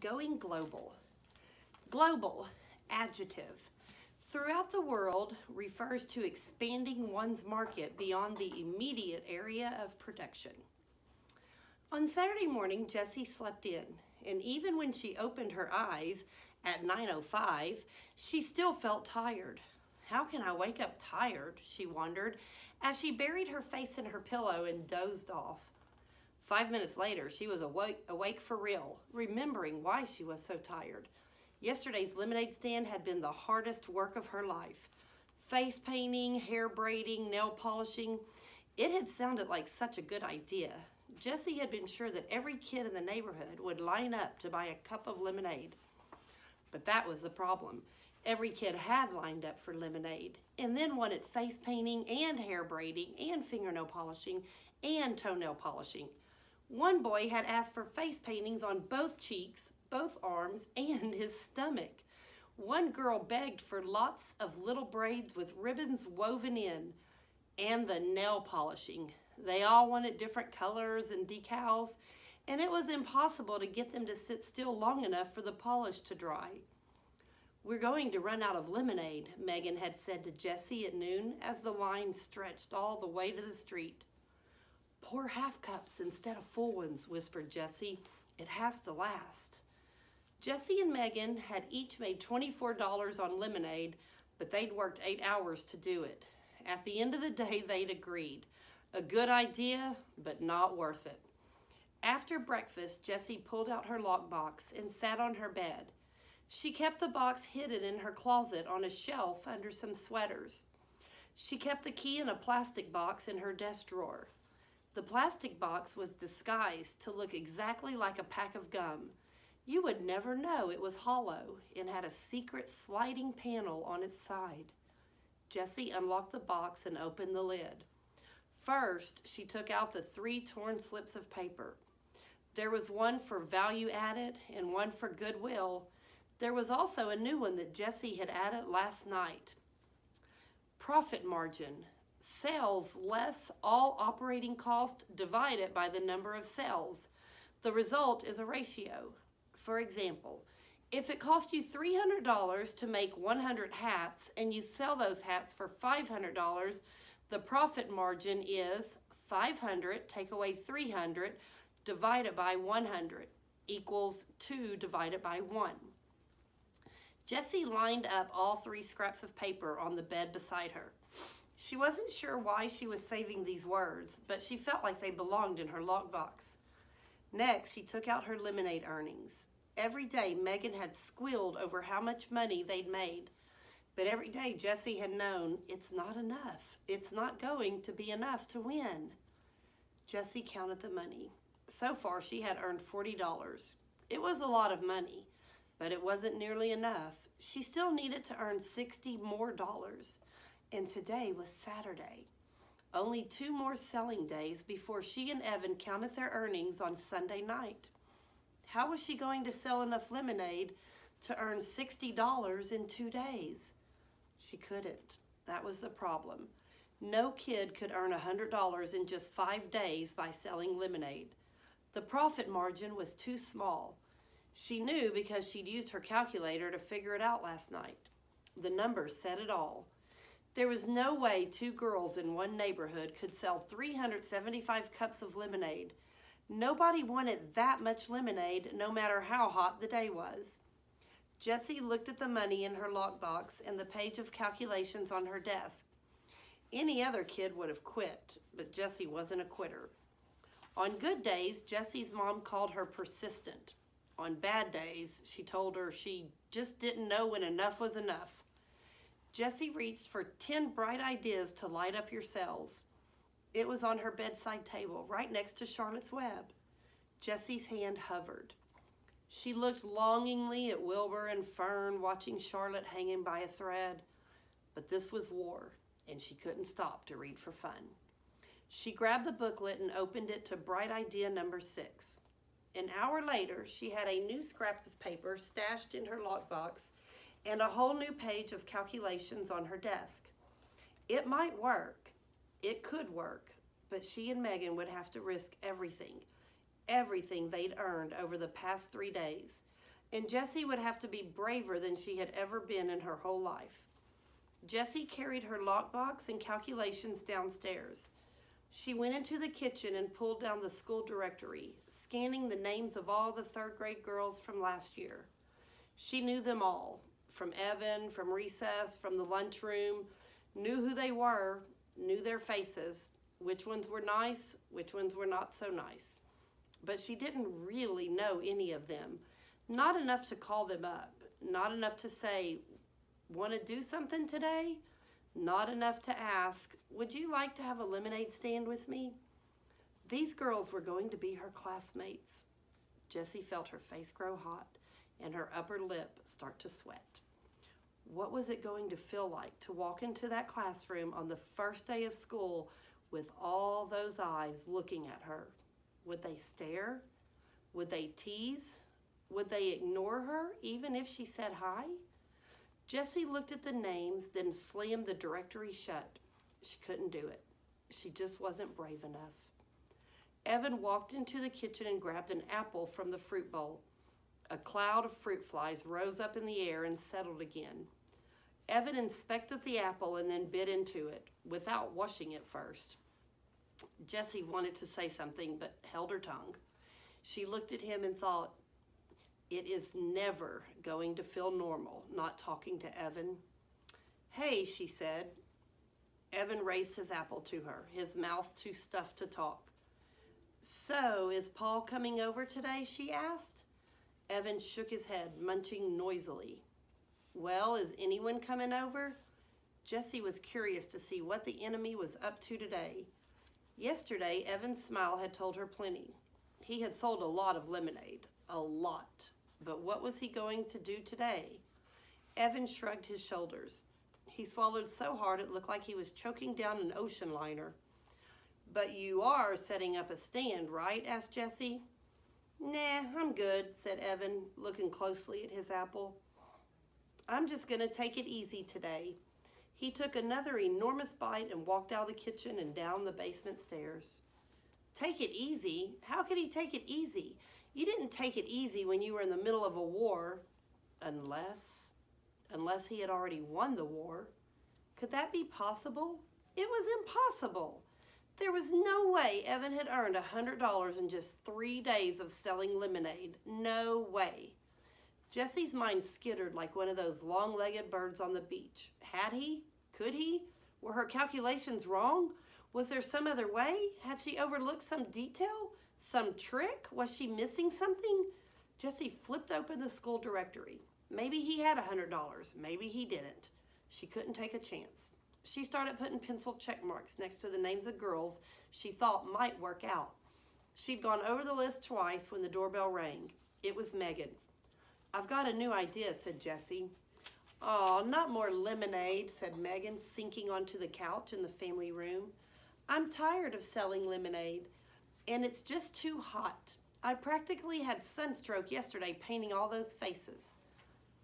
going global. Global, adjective. Throughout the world refers to expanding one's market beyond the immediate area of production. On Saturday morning, Jessie slept in, and even when she opened her eyes at 9:05, she still felt tired. How can I wake up tired, she wondered, as she buried her face in her pillow and dozed off. 5 minutes later, she was awake for real, remembering why she was so tired. Yesterday's lemonade stand had been the hardest work of her life. Face painting, hair braiding, nail polishing. It had sounded like such a good idea. Jessie had been sure that every kid in the neighborhood would line up to buy a cup of lemonade. But that was the problem. Every kid had lined up for lemonade and then wanted face painting and hair braiding and fingernail polishing and toenail polishing. One boy had asked for face paintings on both cheeks, both arms, and his stomach. One girl begged for lots of little braids with ribbons woven in, and the nail polishing. They all wanted different colors and decals, and it was impossible to get them to sit still long enough for the polish to dry. "We're going to run out of lemonade," Megan had said to Jessie at noon as the line stretched all the way to the street. "Pour half cups instead of full ones," whispered Jessie. "It has to last." Jessie and Megan had each made $24 on lemonade, but they'd worked 8 hours to do it. At the end of the day, they'd agreed. A good idea, but not worth it. After breakfast, Jessie pulled out her lockbox and sat on her bed. She kept the box hidden in her closet on a shelf under some sweaters. She kept the key in a plastic box in her desk drawer. The plastic box was disguised to look exactly like a pack of gum. You would never know it was hollow and had a secret sliding panel on its side. Jessie unlocked the box and opened the lid. First, she took out the 3 torn slips of paper. There was one for value added and one for goodwill. There was also a new one that Jessie had added last night. Profit margin. Sales less all operating cost divided by the number of sales. The result is a ratio. For example, if it cost you $300 to make 100 hats and you sell those hats for $500, the profit margin is 500 take away 300 divided by 100 equals 2 divided by 1. Jessie lined up all 3 scraps of paper on the bed beside her. She wasn't sure why she was saving these words, but she felt like they belonged in her lockbox. Next, she took out her lemonade earnings. Every day, Megan had squealed over how much money they'd made. But every day, Jessie had known it's not enough. It's not going to be enough to win. Jessie counted the money. So far, she had earned $40. It was a lot of money, but it wasn't nearly enough. She still needed to earn $60 more. And today was Saturday. Only 2 more selling days before she and Evan counted their earnings on Sunday night. How was she going to sell enough lemonade to earn $60 in 2 days? She couldn't. That was the problem. No kid could earn $100 in just 5 days by selling lemonade. The profit margin was too small. She knew because she'd used her calculator to figure it out last night. The numbers said it all. There was no way 2 girls in one neighborhood could sell 375 cups of lemonade. Nobody wanted that much lemonade, no matter how hot the day was. Jessie looked at the money in her lockbox and the page of calculations on her desk. Any other kid would have quit, but Jessie wasn't a quitter. On good days, Jessie's mom called her persistent. On bad days, she told her she just didn't know when enough was enough. Jessie reached for 10 bright ideas to light up your cells. It was on her bedside table, right next to Charlotte's Web. Jessie's hand hovered. She looked longingly at Wilbur and Fern, watching Charlotte hanging by a thread. But this was war, and she couldn't stop to read for fun. She grabbed the booklet and opened it to bright idea number 6. An hour later, she had a new scrap of paper stashed in her lockbox and a whole new page of calculations on her desk. It might work. It could work, but she and Megan would have to risk everything they'd earned over the past 3 days. and Jessie would have to be braver than she had ever been in her whole life. Jessie carried her lockbox and calculations downstairs. She went into the kitchen and pulled down the school directory, scanning the names of all the third-grade girls from last year. She knew them all, from Evan, from recess, from the lunchroom, knew who they were, knew their faces, which ones were nice, which ones were not so nice. But she didn't really know any of them. Not enough to call them up, not enough to say, "Want to do something today?" Not enough to ask, "Would you like to have a lemonade stand with me?" These girls were going to be her classmates. Jessie felt her face grow hot and her upper lip start to sweat. What was it going to feel like to walk into that classroom on the first day of school with all those eyes looking at her? Would they stare? Would they tease? Would they ignore her even if she said hi? Jessie looked at the names, then slammed the directory shut. She couldn't do it. She just wasn't brave enough. Evan walked into the kitchen and grabbed an apple from the fruit bowl. A cloud of fruit flies rose up in the air and settled again. Evan inspected the apple and then bit into it, without washing it first. Jessie wanted to say something, but held her tongue. She looked at him and thought, "It is never going to feel normal not talking to Evan." "Hey," she said. Evan raised his apple to her, his mouth too stuffed to talk. "So, is Paul coming over today?" she asked. Evan shook his head, munching noisily. "Well, is anyone coming over?" Jessie was curious to see what the enemy was up to today. Yesterday, Evan's smile had told her plenty. He had sold a lot of lemonade. A lot. But what was he going to do today? Evan shrugged his shoulders. He swallowed so hard it looked like he was choking down an ocean liner. "But you are setting up a stand, right?" asked Jessie. "Nah, I'm good," said Evan, looking closely at his apple. "I'm just going to take it easy today." He took another enormous bite and walked out of the kitchen and down the basement stairs. Take it easy? How could he take it easy? You didn't take it easy when you were in the middle of a war, unless he had already won the war. Could that be possible? It was impossible. There was no way Evan had earned $100 in just 3 days of selling lemonade. No way. Jessie's mind skittered like one of those long-legged birds on the beach. Had he? Could he? Were her calculations wrong? Was there some other way? Had she overlooked some detail? Some trick? Was she missing something? Jessie flipped open the school directory. Maybe he had $100. Maybe he didn't. She couldn't take a chance. She started putting pencil check marks next to the names of girls she thought might work out. She'd gone over the list twice when the doorbell rang. It was Megan. "I've got a new idea," said Jessie. "Aw, not more lemonade," said Megan, sinking onto the couch in the family room. "I'm tired of selling lemonade, and it's just too hot. I practically had sunstroke yesterday painting all those faces."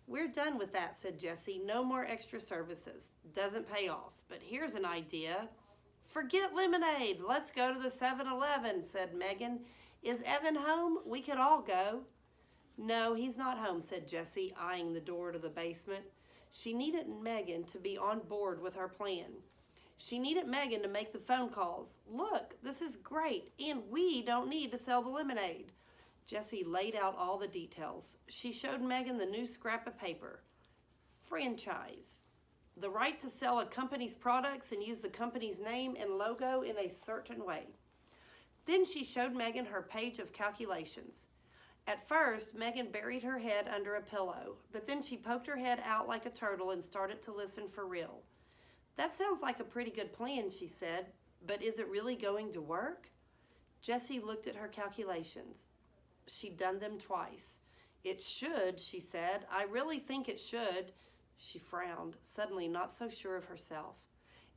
"We're done with that," said Jessie. "No more extra services. Doesn't pay off. But here's an idea." "Forget lemonade. Let's go to the 7-Eleven, said Megan. "Is Evan home? We could all go." "No, he's not home," said Jessie, eyeing the door to the basement. She needed Megan to be on board with her plan. She needed Megan to make the phone calls. "Look, this is great, and we don't need to sell the lemonade." Jessie laid out all the details. She showed Megan the new scrap of paper. Franchise. The right to sell a company's products and use the company's name and logo in a certain way. Then she showed Megan her page of calculations. At first, Megan buried her head under a pillow, but then she poked her head out like a turtle and started to listen for real. "That sounds like a pretty good plan," she said, "but is it really going to work?" Jessie looked at her calculations. She'd done them twice. "It should," she said. "I really think it should." She frowned, suddenly not so sure of herself.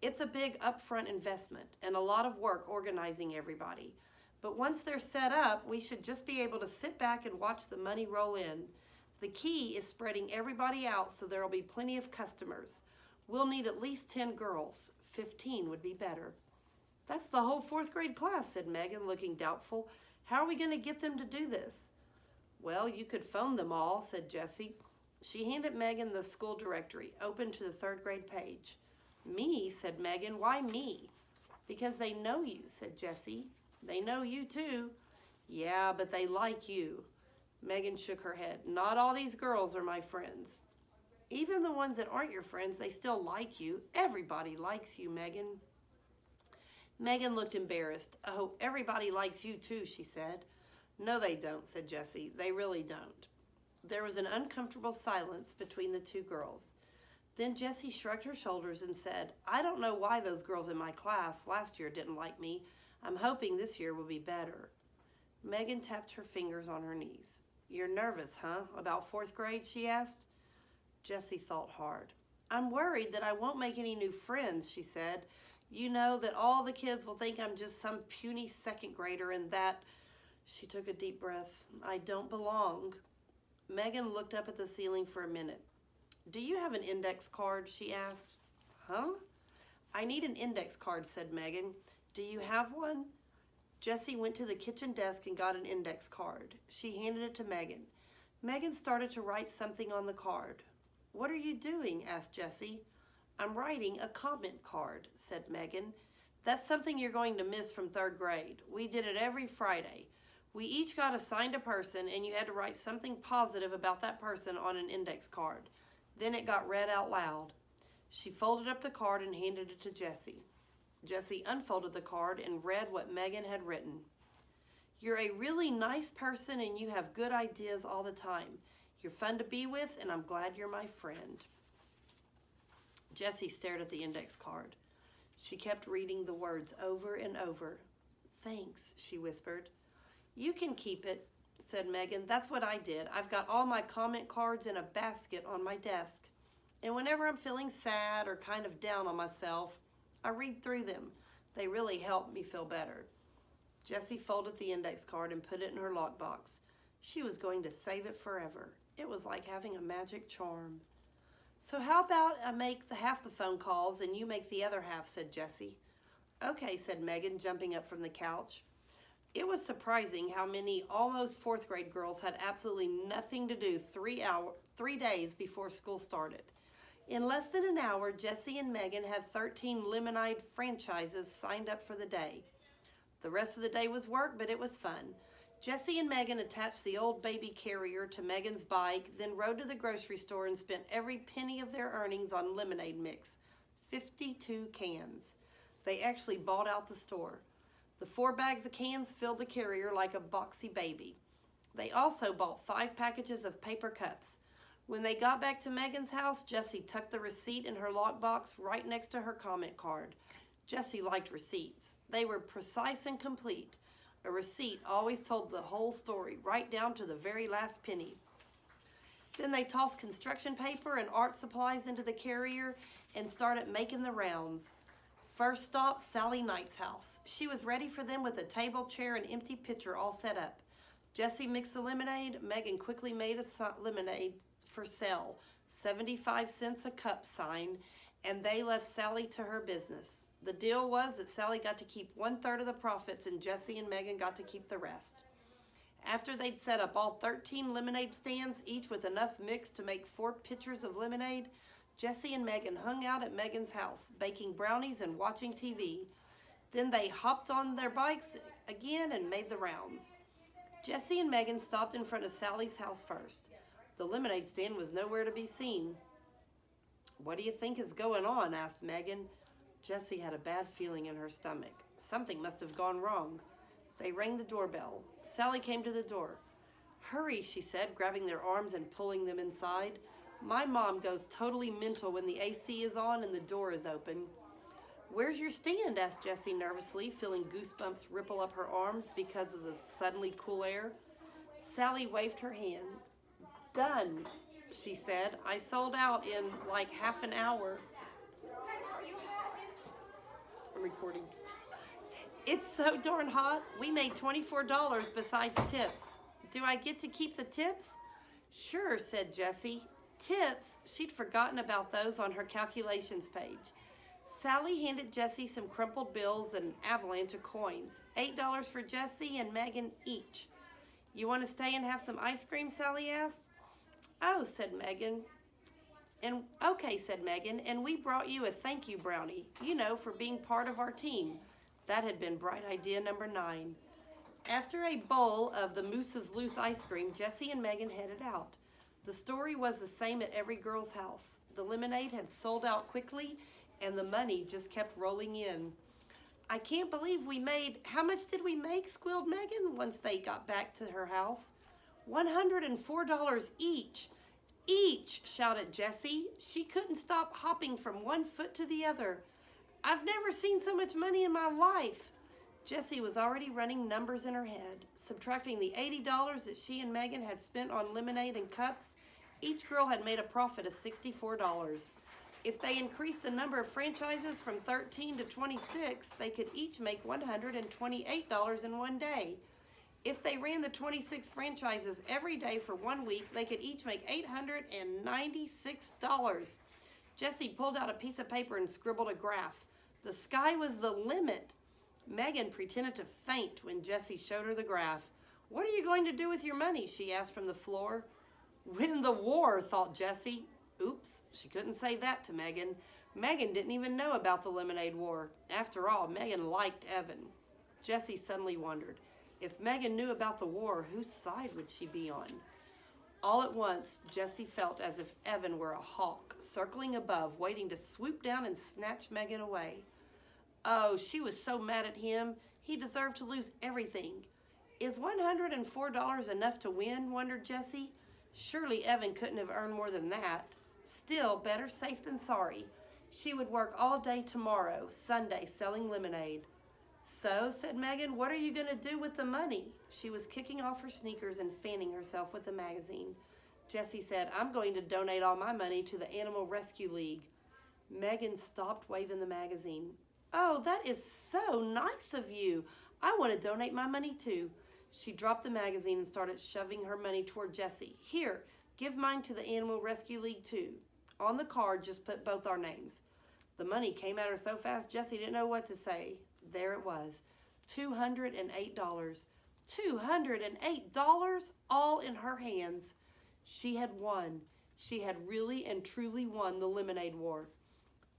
"It's a big upfront investment and a lot of work organizing everybody. But once they're set up, we should just be able to sit back and watch the money roll in. The key is spreading everybody out so there'll be plenty of customers. We'll need at least 10 girls. 15 would be better." "That's the whole 4th grade class," said Megan, looking doubtful. "How are we going to get them to do this?" Well, you could phone them all, said Jessie. She handed Megan the school directory, open to the third grade page. Me, said Megan. Why me? Because they know you, said Jessie. They know you too. Yeah, but they like you. Megan shook her head. Not all these girls are my friends. Even the ones that aren't your friends, they still like you. Everybody likes you, Megan. Megan looked embarrassed. Oh, everybody likes you too, she said. No, they don't, said Jessie. They really don't. There was an uncomfortable silence between the two girls. Then Jessie shrugged her shoulders and said, I don't know why those girls in my class last year didn't like me. I'm hoping this year will be better. Megan tapped her fingers on her knees. You're nervous, huh? About fourth grade, she asked. Jessie thought hard. I'm worried that I won't make any new friends, she said. You know that all the kids will think I'm just some puny second grader and that, she took a deep breath, I don't belong. Megan looked up at the ceiling for a minute. Do you have an index card, she asked. Huh? I need an index card, said Megan. Do you have one? Jessie went to the kitchen desk and got an index card. She handed it to Megan. Megan started to write something on the card. What are you doing? Asked Jessie. I'm writing a comment card, said Megan. That's something you're going to miss from third grade. We did it every Friday. We each got assigned a person and you had to write something positive about that person on an index card. Then it got read out loud. She folded up the card and handed it to Jessie. Jessie unfolded the card and read what Megan had written. You're a really nice person and you have good ideas all the time. You're fun to be with and I'm glad you're my friend. Jessie stared at the index card. She kept reading the words over and over. Thanks, she whispered. You can keep it, said Megan. That's what I did. I've got all my comment cards in a basket on my desk. And whenever I'm feeling sad or kind of down on myself, I read through them. They really help me feel better. Jessie folded the index card and put it in her lockbox. She was going to save it forever. It was like having a magic charm. So how about I make half the phone calls and you make the other half, said Jessie. Okay, said Megan, jumping up from the couch. It was surprising how many almost fourth grade girls had absolutely nothing to do 3 days before school started. In less than an hour, Jessie and Megan had 13 lemonade franchises signed up for the day. The rest of the day was work, but it was fun. Jessie and Megan attached the old baby carrier to Megan's bike, then rode to the grocery store and spent every penny of their earnings on lemonade mix. 52 cans. They actually bought out the store. The 4 bags of cans filled the carrier like a boxy baby. They also bought 5 packages of paper cups. When they got back to Megan's house, Jessie tucked the receipt in her lockbox right next to her comment card. Jessie liked receipts. They were precise and complete. A receipt always told the whole story, right down to the very last penny. Then they tossed construction paper and art supplies into the carrier and started making the rounds. First stop, Sally Knight's house. She was ready for them with a table, chair, and empty pitcher all set up. Jessie mixed the lemonade. Megan quickly made a lemonade for sale, 75 cents a cup sign, and they left Sally to her business. The deal was that Sally got to keep 1/3 of the profits and Jessie and Megan got to keep the rest. After they'd set up all 13 lemonade stands, each with enough mix to make 4 pitchers of lemonade, Jessie and Megan hung out at Megan's house, baking brownies and watching TV. Then they hopped on their bikes again and made the rounds. Jessie and Megan stopped in front of Sally's house first. The lemonade stand was nowhere to be seen. What do you think is going on? Asked Megan. Jessie had a bad feeling in her stomach. Something must have gone wrong. They rang the doorbell. Sally came to the door. Hurry, she said, grabbing their arms and pulling them inside. My mom goes totally mental when the AC is on and the door is open. Where's your stand? Asked Jessie nervously, feeling goosebumps ripple up her arms because of the suddenly cool air. Sally waved her hand. Done, she said. I sold out in like half an hour. I'm recording. It's so darn hot. We made $24 besides tips. Do I get to keep the tips? Sure, said Jessie. Tips? She'd forgotten about those on her calculations page. Sally handed Jessie some crumpled bills and an avalanche of coins. $8 for Jessie and Megan each. You want to stay and have some ice cream, Sally asked. Oh, said Megan. And okay, said Megan, and we brought you a thank you brownie, for being part of our team. That had been bright idea number 9. After a bowl of the Moose's Loose ice cream, Jessie and Megan headed out. The story was the same at every girl's house. The lemonade had sold out quickly, and the money just kept rolling in. I can't believe we made, how much did we make, squealed Megan once they got back to her house. $104 each. Each, shouted Jessie. She couldn't stop hopping from one foot to the other. I've never seen so much money in my life. Jessie was already running numbers in her head. Subtracting the $80 that she and Megan had spent on lemonade and cups, each girl had made a profit of $64. If they increased the number of franchises from 13 to 26, they could each make $128 in one day. If they ran the 26 franchises every day for 1 week, they could each make $896. Jessie pulled out a piece of paper and scribbled a graph. The sky was the limit. Megan pretended to faint when Jessie showed her the graph. What are you going to do with your money? She asked from the floor. Win the war, thought Jessie. Oops, she couldn't say that to Megan. Megan didn't even know about the lemonade war. After all, Megan liked Evan. Jessie suddenly wondered, if Megan knew about the war, whose side would she be on? All at once, Jessie felt as if Evan were a hawk, circling above, waiting to swoop down and snatch Megan away. Oh, she was so mad at him. He deserved to lose everything. Is $104 enough to win, wondered Jessie. Surely Evan couldn't have earned more than that. Still, better safe than sorry. She would work all day tomorrow, Sunday, selling lemonade. So, said Megan, what are you going to do with the money? She was kicking off her sneakers and fanning herself with the magazine. Jessie said, I'm going to donate all my money to the Animal Rescue League. Megan stopped waving the magazine. Oh, that is so nice of you. I want to donate my money too. She dropped the magazine and started shoving her money toward Jessie. Here, give mine to the Animal Rescue League too. On the card, just put both our names. The money came at her so fast, Jessie didn't know what to say. There it was, $208. $208, all in her hands. She had won. She had really and truly won the lemonade war.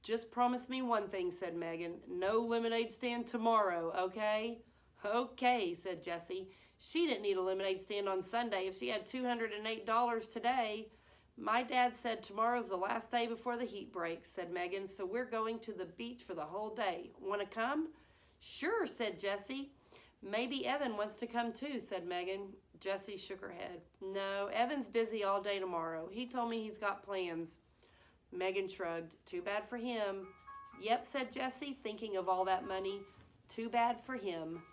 Just promise me one thing, said Megan. No lemonade stand tomorrow, okay? Okay, said Jessie. She didn't need a lemonade stand on Sunday if she had $208 today. My dad said tomorrow's the last day before the heat breaks, said Megan, so we're going to the beach for the whole day. Want to come? Sure, said Jessie. Maybe Evan wants to come too, said Megan. Jessie shook her head. No, Evan's busy all day tomorrow. He told me he's got plans. Megan shrugged. Too bad for him. Yep, said Jessie, thinking of all that money. Too bad for him.